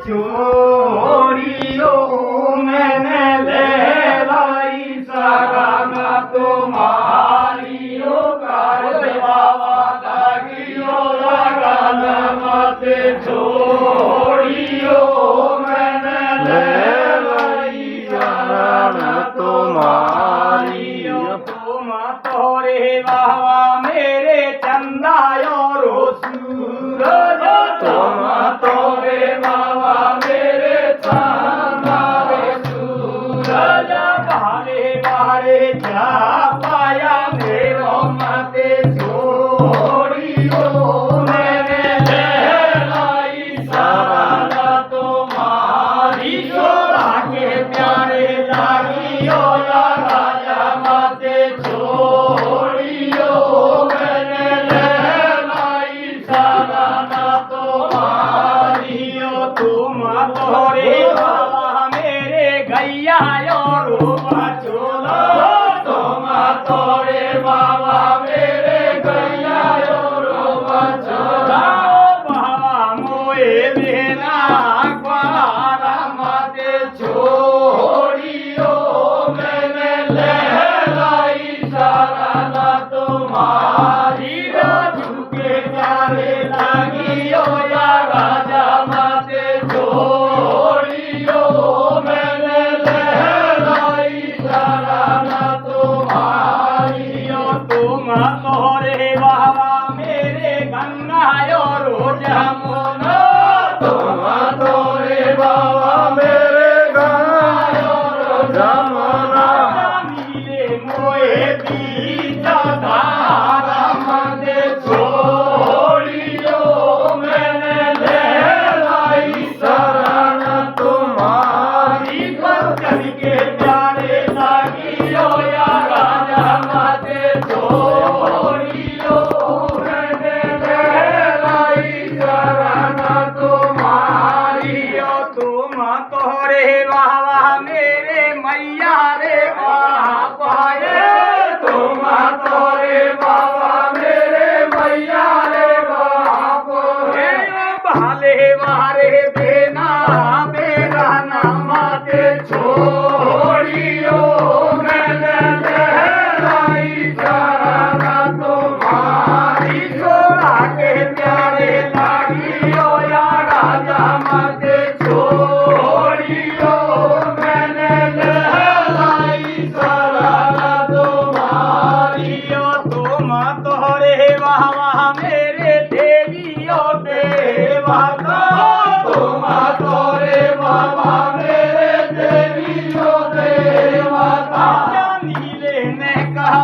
छोड़ियो मैंने ले लाई शरण तुम्हारी ओ कर बाबा लागियो लगन मत छोड़ियो मैंने ले लाई शरण तुम्हारी तुम तोरे बाबा मेरे चंदा और सूरज तुम तोरे बाबा मेरे चंदा सूरज बारे बारे जा पाया मेरो मत छोड़ियो मैंने ले लाई शरण तुम्हारी छोड़ा के प्यारे लागियो या राजा मत छोड़ियो मैंने ले लाई शरण तुम्हारी तुम तोरे बाबा मेरे गैया और बचोला तुम तोरे बाबा मेरे गैया और बचोला बाबा मोए बिना पारा मत छोड़ियो मैंने ले लाई शरण तुम्हारी झुके प्यारे लागियो या राजा मत छोड़ियो मैंने ले लाई शरण तुम्हारी तुम तोरे बाबा मेरे गंगा और जमुना तुम तोरे बाबा मेरे गंगा और जमुना नीले मोए बीच धारा मत छोड़ियो मैंने ले लाई शरण तुम्हारी बचन के प्यारे लागियो या राजा मत छोड़ियो मैंने ले लाई शरण तुम्हारी तुम तोरे बाबा मेरे मैया रे पाए तुम तोरे बाबा मेरे मैया रे बाप भाले मारे देना मेरा नाम छोड़ियो मैंने ले लाई शरण तुम्हारी छोड़ा के प्यारे लागियो या राजा मत छोड़ियो मैंने ले लाई शरण तुम्हारी तुम तोरे बाबा मेरे देवियो देवता तुम तोरे बाबा मेरे देवियो देवता नीले ने कहा